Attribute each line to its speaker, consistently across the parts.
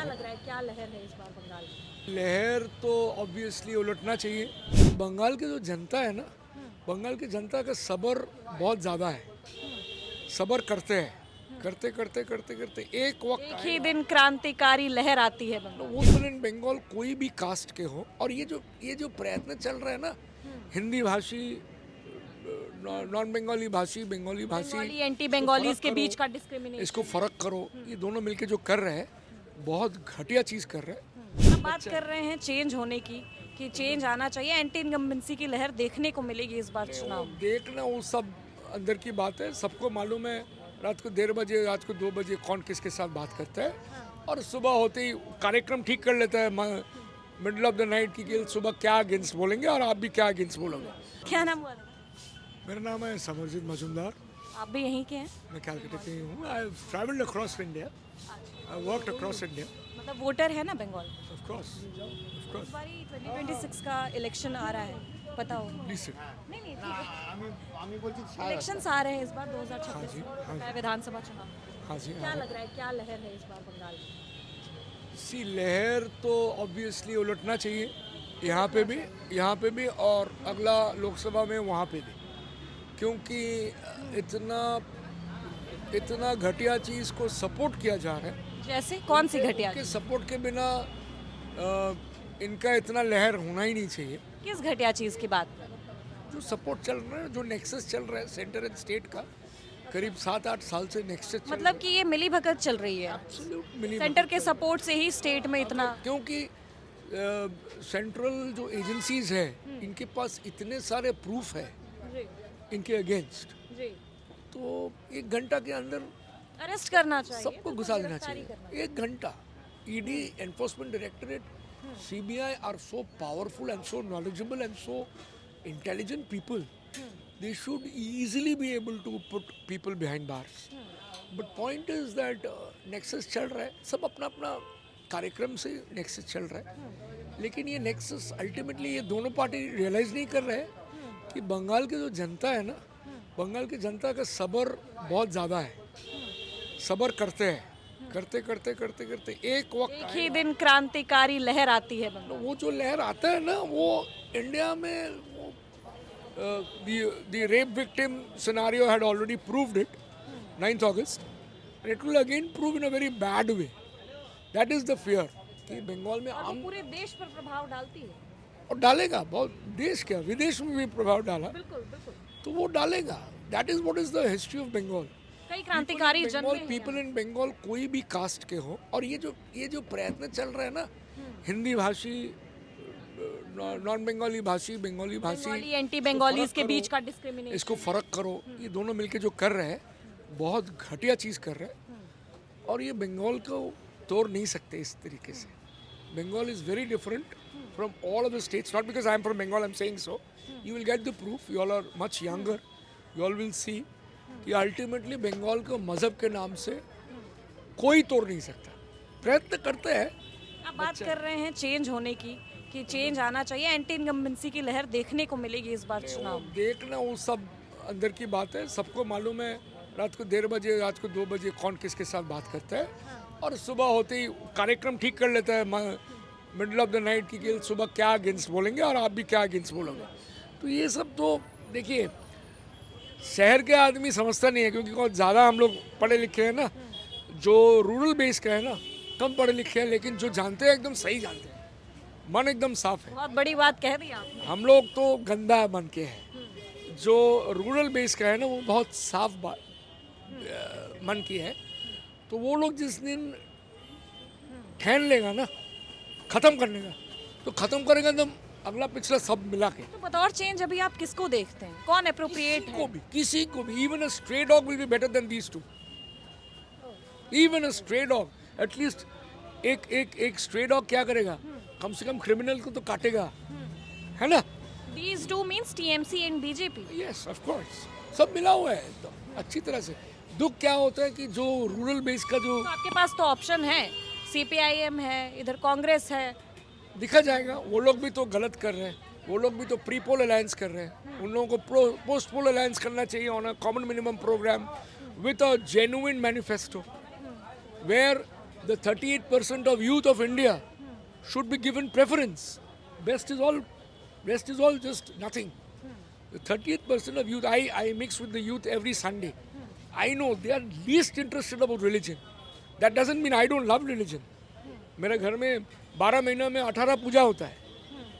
Speaker 1: क्या लग रहा है, क्या लहर है इस बार बंगाल में?
Speaker 2: लहर तो ऑब्वियसली उलटना चाहिए। बंगाल की जो जनता है ना, बंगाल की जनता का सब्र बहुत ज़्यादा है। सब्र करते हैं, करते करते करते करते एक वक्त
Speaker 1: एक ही दिन क्रांतिकारी लहर आती है बंगाल।
Speaker 2: वो पीपल इन बंगाल कोई भी कास्ट के हो, और ये जो प्रयत्न चल रहा है ना, हिंदी भाषी, नॉन बंगाली भाषी, बंगाली भाषी,
Speaker 1: बंगाली एंटी
Speaker 2: इसको
Speaker 1: बंगालीज
Speaker 2: फर्क
Speaker 1: के
Speaker 2: करो,
Speaker 1: बीच का डिस्क्रिमिनेशन।
Speaker 2: इसको फर्क करो। ये दोनों मिलके जो कर रहे हैं बहुत घटिया चीज़ कर रहे हैं।
Speaker 1: अब बात कर रहे हैं चेंज होने की, कि चेंज आना चाहिए, एंटी इनकम्बेंसी की लहर देखने को मिलेगी इस बार चुनाव में।
Speaker 2: देखना वो सब अंदर की बात है, सबको मालूम है। रात को 1:30 बजे, रात को 2 बजे कौन किसके साथ बात करता है, और सुबह होते ही कार्यक्रम ठीक कर लेता है। मिडल ऑफ द नाइट की सुबह क्या अगेंस्ट बोलेंगे और आप भी क्या अगेंस्ट बोलोगे।
Speaker 1: क्या नाम हुआ था?
Speaker 2: मेरा नाम है समरजीत मजूमदार।
Speaker 1: आप भी यहीं के हैं?
Speaker 2: मैं कैलकाटा के ही हूँ। I travelled across India, I worked across India.
Speaker 1: मतलब वोटर है ना बंगाल?
Speaker 2: ऑफ कोर्स,
Speaker 1: इस बारी 2026 का इलेक्शन आ रहा है, पता हो?
Speaker 2: प्लीज।
Speaker 1: नहीं नहीं, ठीक है। इलेक्शंस आ रहे हैं इस बार 2026 में, विधानसभा चुनाव।
Speaker 2: हाँ जी,
Speaker 1: क्या लग रहा है, क्या लहर है इस बार बंगाल में?
Speaker 2: सी लहर तो ऑब्वियसली उलटना चाहिए, यहाँ पे भी और अगला लोकसभा में वहाँ पे भी, क्योंकि इतना घटिया चीज़ को सपोर्ट किया जा रहा है।
Speaker 1: जैसे कौन सी घटिया?
Speaker 2: के सपोर्ट के बिना इनका इतना लहर होना ही नहीं चाहिए।
Speaker 1: किस घटिया चीज की बात?
Speaker 2: जो सपोर्ट चल रहा है, जो नेक्सस चल रहा है सेंटर एंड स्टेट का, करीब 7-8 साल से नेक्सस चल
Speaker 1: मतलब कि ये मिली भगत चल रही है
Speaker 2: रहा है।
Speaker 1: सेंटर के सपोर्ट से ही स्टेट में इतना।
Speaker 2: क्योंकि सेंट्रल जो एजेंसीज है, इनके पास इतने सारे प्रूफ है
Speaker 1: जी
Speaker 2: इनके अगेंस्ट,
Speaker 1: जी,
Speaker 2: तो 1 घंटा के अंदर
Speaker 1: अरेस्ट करना चाहिए,
Speaker 2: सबको
Speaker 1: तो
Speaker 2: घुसा देना
Speaker 1: गिरफ्तारी
Speaker 2: चाहिए।
Speaker 1: करना।
Speaker 2: 1 घंटा। ED, enforcement directorate, CBI are so powerful and so knowledgeable and so intelligent people. They should easily be able to put people behind bars. But point is that nexus चल रहा है, सब अपना अपना कार्यक्रम से नेक्सस चल रहा है, लेकिन ये नेक्सस अल्टीमेटली ये दोनों पार्टी रियलाइज नहीं कर रहे हैं कि बंगाल की जो जनता है ना, बंगाल की जनता का सब्र बहुत ज़्यादा है। सब्र करते हैं, करते करते करते करते एक वक्त
Speaker 1: एक ही दिन क्रांतिकारी लहर आती है बंगाल।
Speaker 2: वो जो लहर आता है ना, वो इंडिया में the rape victim scenario had already proved it, 9th August, and it will again prove in a very bad way. That is the fear कि बंगाल में
Speaker 1: और वो
Speaker 2: आम
Speaker 1: पूरे देश पर प्रभाव डालती है।
Speaker 2: और डालेगा, बहुत देश क्या विदेश में भी प्रभाव डाला,
Speaker 1: बिल्कुल बिल्कुल।
Speaker 2: तो वो डालेगा। That is what is the history of Bengal.
Speaker 1: कई क्रांतिकारी जन्मे हैं
Speaker 2: पीपल इन बंगाल कोई भी कास्ट के हो, और ये जो प्रयत्न चल रहा है ना, हिंदी भाषी, नॉन बंगाली भाषी, बंगाली भाषी,
Speaker 1: बंगाली एंटी बंगालीज के बीच का डिस्क्रिमिनेशन।
Speaker 2: इसको फर्क करो। ये दोनों मिलके जो कर रहे हैं बहुत घटिया चीज़ कर रहे हैं, और ये बंगाल को तोड़ नहीं सकते इस तरीके से। Bengal is very different from all of the states, not because I am from Bengal, I am saying so. You will get the proof, you all are much younger, you all will see कि ultimately Bengal को मज़हब के नाम से कोई तोड़ नहीं सकता। प्रयत्न करते हैं।
Speaker 1: अब बात कर रहे हैं चेंज होने की, कि चेंज आना चाहिए, एंटी इनकम्बेंसी की लहर देखने को मिलेगी इस बार चुनाव में।
Speaker 2: देखना वो सब अंदर की बात है, सबको मालूम है। रात को 1:30 बजे, रात को 2 बजे कौन किसके साथ बात करता है, और सुबह होते ही कार्यक्रम ठीक कर लेता है। मिडल ऑफ द नाइट की सुबह क्या अगेंस्ट बोलेंगे और आप भी क्या अगेंस्ट बोलोगे। तो ये सब तो देखिए, शहर के आदमी समझता नहीं है, क्योंकि बहुत ज़्यादा हम लोग पढ़े लिखे हैं ना, जो रूरल बेस का है ना, कम पढ़े लिखे हैं, लेकिन जो जानते हैं एकदम सही जानते हैं, मन एकदम साफ है।
Speaker 1: बहुत बड़ी बात कह दी आपने।
Speaker 2: हम लोग तो गंदा मन के हैं, जो रूरल बेस का है ना, वो बहुत साफ मन की है। तो वो लोग जिस दिन ठहन लेगा ना ख़त्म करने का, तो ख़त्म करेगा एकदम अगला पिछला सब मिला के।
Speaker 1: तो बतौर चेंज अभी आप किसको देखते हैं, कौन अप्रोप्रिएट है?
Speaker 2: किसी को भी, even a stray dog will be better than these two. Even a stray dog, at least एक स्ट्रे डॉग क्या करेगा, कम से कम क्रिमिनल को तो काटेगा, है ना।
Speaker 1: These two means TMC and BJP.
Speaker 2: Yes of course, सब मिला हुआ है तो अच्छी तरह से। दुख क्या होता है कि जो रूरल बेस का जो
Speaker 1: तो आपके पास तो ऑप्शन है, CPIM है, इधर कांग्रेस है।
Speaker 2: दिखा जाएगा, वो लोग भी तो गलत कर रहे हैं, वो लोग भी तो प्री पोल अलायंस कर रहे हैं। उन लोगों को पोस्ट पोल अलायंस करना चाहिए on a common minimum programme with a genuine manifesto, where the 38% of youth of India should be given preference. Rest is all just nothing. The 38% of youth, I mix with the youth every Sunday. I know they are least interested about religion. That doesn't mean I don't love religion. मेरे घर में 12 महीनों में 18 पूजा होता है,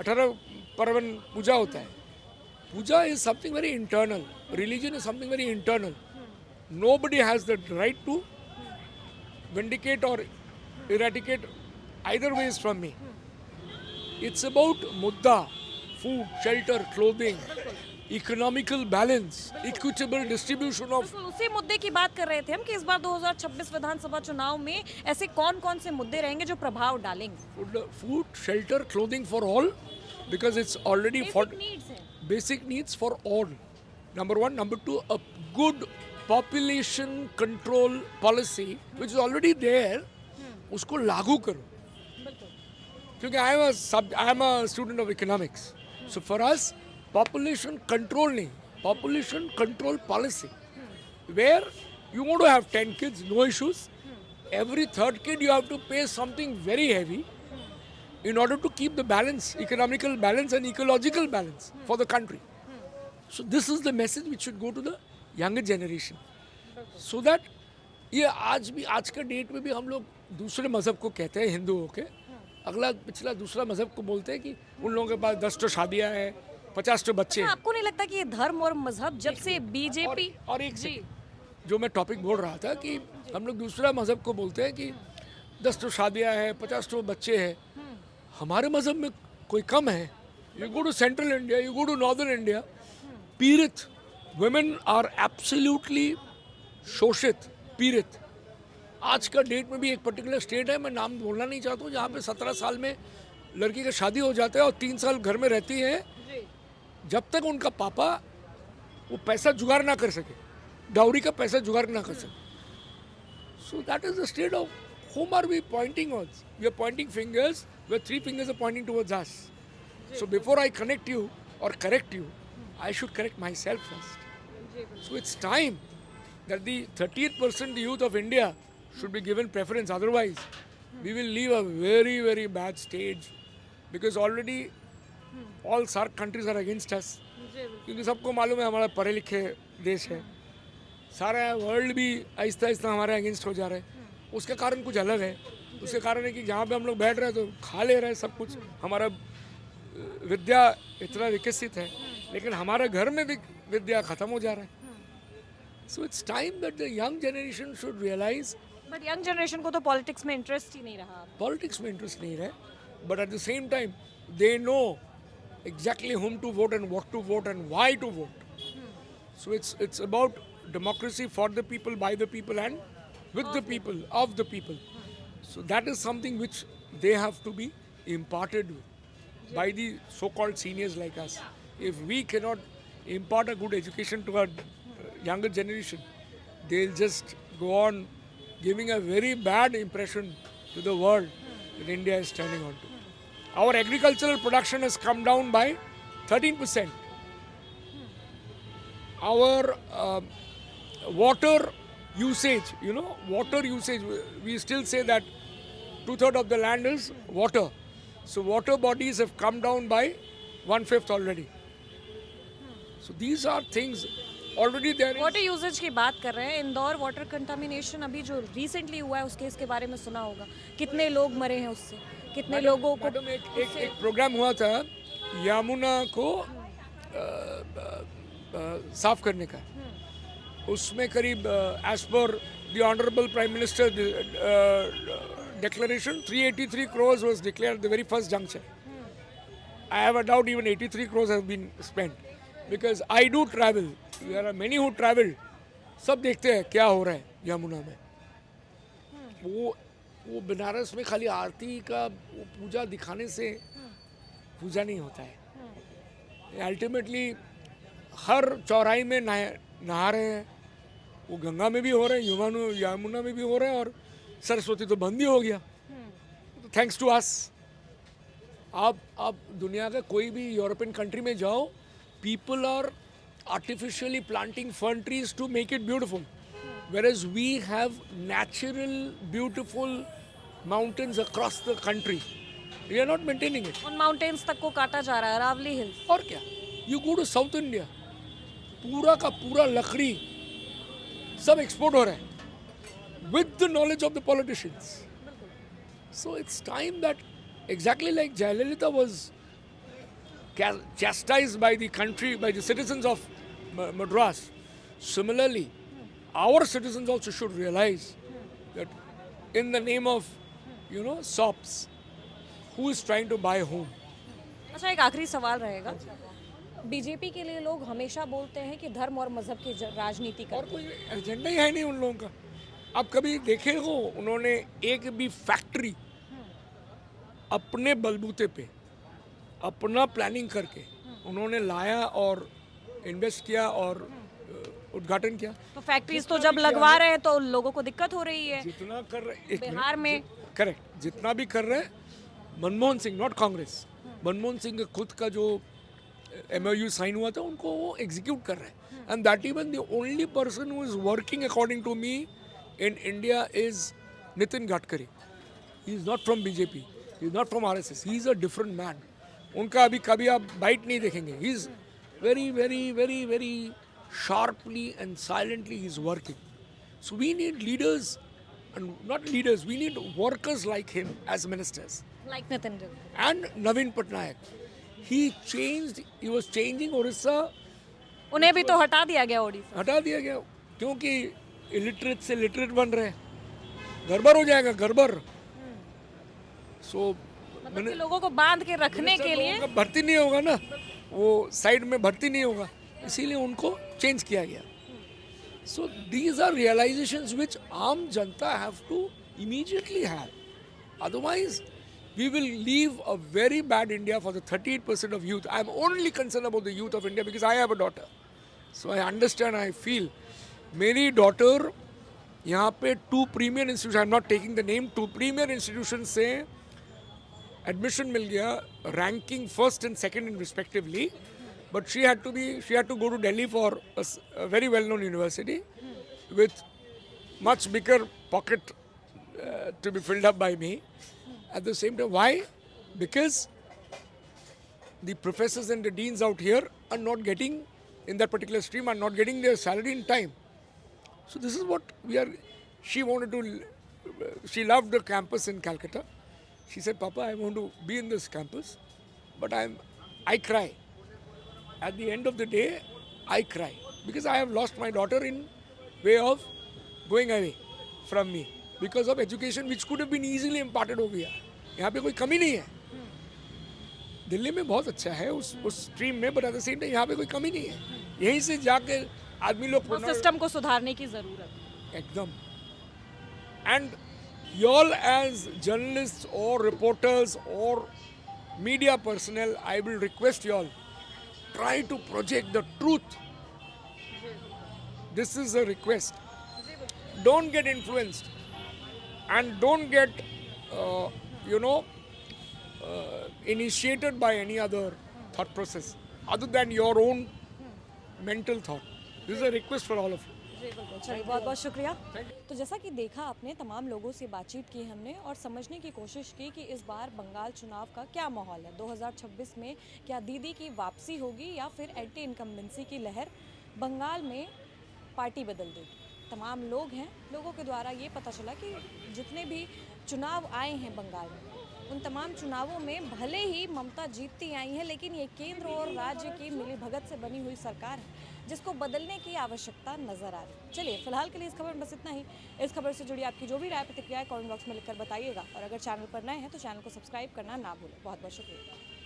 Speaker 2: 18 पर्वन पूजा होता है. Puja is something very internal. Religion is something very internal. Nobody has the right to vindicate or eradicate either ways from me. It's about mudda, food, shelter, clothing, economical balance, equitable distribution of.
Speaker 1: बिल्कुल उसी मुद्दे की बात कर रहे थे हम कि इस बार 2026 विधानसभा चुनाव में ऐसे कौन-कौन से मुद्दे रहेंगे जो प्रभाव डालेंगे.
Speaker 2: Food, shelter, clothing for all, because it's already for
Speaker 1: Basic needs हैं.
Speaker 2: basic needs for all. Number one. Number two, a good population control policy which is already there, उसको लागू करो. क्योंकि I am a student of economics. So for us, population control नहीं, population control policy, where you want to have 10 kids, no issues. Every third kid you have to pay something very heavy in order to keep the balance, economical balance and ecological balance for the country. So this is the message which should go to the younger generation. So that ये आज का date में भी हम लोग दूसरे मज़हब को कहते हैं हिंदुओं के, अगला पिछला दूसरा मज़हब को बोलते हैं कि उन लोगों के पास 10 शादियां हैं, 50 बच्चे हैं.
Speaker 1: आपको नहीं लगता कि ये धर्म और मजहब जब से बीजेपी
Speaker 2: और एक जो मैं टॉपिक बोल रहा था कि हम लोग दूसरा मज़हब को बोलते हैं कि 10 शादियां हैं, 50 बच्चे हैं. हमारे मज़हब में कोई कम है. You go to central India, you go to northern India, पीड़ित वुमेन आर एब्सोल्युटली शोषित, पीड़ित. आज का डेट में भी एक पर्टिकुलर स्टेट है, मैं नाम बोलना नहीं चाहता हूँ, जहाँ पे 17 साल में लड़की का शादी हो जाता है और 3 साल घर में रहती है जब तक उनका पापा वो पैसा जुगाड़ ना कर सके, डाउरी का पैसा जुगाड़ ना कर सके. So that is the state of whom are we pointing on? We are pointing fingers, where 3 fingers are pointing towards us. So before I connect you or correct you, I should correct myself first. So it's time that the 38% youth of India should be given preference. Otherwise, we will leave a very, very bad stage, because already all SAARC countries are against us. क्योंकि सबको मालूम है हमारा पढ़े लिखे देश है, सारा वर्ल्ड भी आहिस्ता आहिस्ता हमारे अगेंस्ट हो जा रहा है. उसका कारण कुछ अलग है. उसके कारण है कि जहाँ पे हम लोग बैठ रहे हैं तो खा ले रहे हैं सब कुछ. हमारा विद्या इतना विकसित है, लेकिन हमारे घर में भी विद्या खत्म हो जा रहा है. So it's time that the young generation should realise.
Speaker 1: But young generation को तो पॉलिटिक्स में इंटरेस्ट ही नहीं रहा.
Speaker 2: पॉलिटिक्स में इंटरेस्ट नहीं रहा, but at the same time they know exactly whom to vote and what to vote and why to vote. So it's about democracy for the people, by the people and with the people, of the people. So that is something which they have to be imparted by the so-called seniors like us. If we cannot impart a good education to our younger generation, they'll just go on giving a very bad impression to the world that India is turning on to. Our agricultural production has come down by 13%. Our water usage, water usage, we still say that 2/3 of the land is water. So water bodies have come down by 1/5 already. So these are things already there.
Speaker 1: Water uses की बात कर रहे हैं. Indore water contamination अभी जो recently हुआ है उसके इसके बारे में सुना होगा. कितने लोग मरे हैं उससे, कितने लोगों को.
Speaker 2: मैडम एक प्रोग्राम हुआ था यमुना को साफ करने का. उसमें करीब एज पर the honourable prime minister declaration 383 crores was declared at the very first juncture. I have a doubt even 83 crores have been spent, because I do travel. There are many who travel. सब देखते हैं क्या हो रहा है यमुना में. वो बनारस में खाली आरती का वो पूजा दिखाने से पूजा नहीं होता है. अल्टीमेटली हर चौराहे में नहा रहे हैं. वो गंगा में भी हो रहे हैं, यमुना में भी हो रहे हैं, और सरस्वती तो बंद ही हो गया. Thanks to us. आप दुनिया का कोई भी यूरोपियन कंट्री में जाओ, people are artificially planting fern trees to make it beautiful, whereas we have natural beautiful mountains across the country. We are not maintaining it.
Speaker 1: उन माउंटेन्स तक को काटा जा रहा है, अरावली हिल्स।
Speaker 2: और क्या? You go to South India, पूरा का पूरा लकड़ी सब एक्सपोर्ट हो रहा है with the knowledge of the politicians. So it's time that exactly like Jayalalitha was chastised by the country, by the citizens of Madras, similarly, our citizens also should realize that in the name of, SOPs, who is trying to buy whom?
Speaker 1: अच्छा, एक आखिरी सवाल रहेगा। BJP के लिए लोग हमेशा बोलते हैं कि धर्म और मजहब की राजनीति
Speaker 2: और
Speaker 1: करते
Speaker 2: कोई एजेंडा ही है नहीं उन लोगों का। आप कभी देखे हो उन्होंने एक भी फैक्ट्री अपने बलबूते पे अपना प्लानिंग करके उन्होंने लाया और इन्वेस्ट किया और उद्घाटन किया?
Speaker 1: तो फैक्ट्रीज तो जब लगवा रहे हैं तो लोगों को दिक्कत हो रही है।
Speaker 2: जितना कर रहे
Speaker 1: बिहार में
Speaker 2: करेक्ट, जितना भी कर रहे हैं, मनमोहन सिंह, नॉट कांग्रेस, मनमोहन सिंह का खुद का जो MOU साइन हुआ था उनको वो एग्जीक्यूट कर रहे हैं। And that even the only person who is working according to me in India is Nitin Gadkari. He is not from BJP, he is not from RSS, he is a different man. उनका अभी कभी आप bite नहीं देखेंगे। He is very very very very sharply and silently he is working. So we need leaders, and not leaders, we need workers like him as ministers.
Speaker 1: Like Nitin ji.
Speaker 2: And Naveen Patnaik, he was changing Orissa,
Speaker 1: उन्हें भी तो हटा दिया गया ओडिशा।
Speaker 2: हटा दिया गया क्योंकि इलिटरेट से लिटरेट बन रहे हैं, गड़बड़ हो जाएगा, गड़बड़। So
Speaker 1: मतलब कि लोगों को बांध के रखने के लिए
Speaker 2: भर्ती नहीं होगा ना, वो साइड में भर्ती नहीं होगा, इसीलिए उनको चेंज किया गया। So these are realisations which आम जनता have to immediately have, otherwise we will leave a very bad India for the 38% of youth. I am only concerned about the youth of India because I have a daughter. So I understand, I feel. मेरी daughter यहाँ पे 2 premier institutions, I am not taking the name, 2 premier institutions से admission मिल गया, ranking first and second in respectively. But she had to go to Delhi for a very well-known university with much bigger pocket to be filled up by me. At the same time, why? Because the professors and the deans out here are not getting, in that particular stream, are not getting their salary in time. So this is what we are, she she loved the campus in Calcutta. She said, Papa, I want to be in this campus, but I cry. At the end of the day, I cry because I have lost my daughter in way of going away from me because of education which could have been easily imparted over here. यहाँ पे कोई कमी नहीं है, दिल्ली में बहुत अच्छा है उस स्ट्रीम में, but at the same time यहाँ पे कोई कमी नहीं है। यहीं से जाके आदमी लोग
Speaker 1: सिस्टम को सुधारने की जरूरत है
Speaker 2: एकदम। And y'all as journalists or reporters or media personnel, I will request y'all, try to project the truth. This is a request. Don't get influenced and don't get, initiated by any other thought process other than your own mental thought. This is a request for all of you.
Speaker 1: चलिए, बहुत बहुत शुक्रिया। तो जैसा कि देखा आपने, तमाम लोगों से बातचीत की हमने और समझने की कोशिश की कि इस बार बंगाल चुनाव का क्या माहौल है। 2026 में क्या दीदी की वापसी होगी या फिर एंटी इनकम्बेंसी की लहर बंगाल में पार्टी बदल देगी। तमाम लोग हैं, लोगों के द्वारा ये पता चला कि जितने भी चुनाव आए हैं बंगाल में, उन तमाम चुनावों में भले ही ममता जीतती आई हैं, लेकिन ये केंद्र और राज्य की मिलीभगत से बनी हुई सरकार है जिसको बदलने की आवश्यकता नजर आ रही है। चलिए, फिलहाल के लिए इस खबर में बस इतना ही। इस खबर से जुड़ी आपकी जो भी राय प्रतिक्रिया है कमेंट बॉक्स में लिखकर बताइएगा और अगर चैनल पर नए हैं तो चैनल को सब्सक्राइब करना ना भूलें। बहुत बहुत शुक्रिया।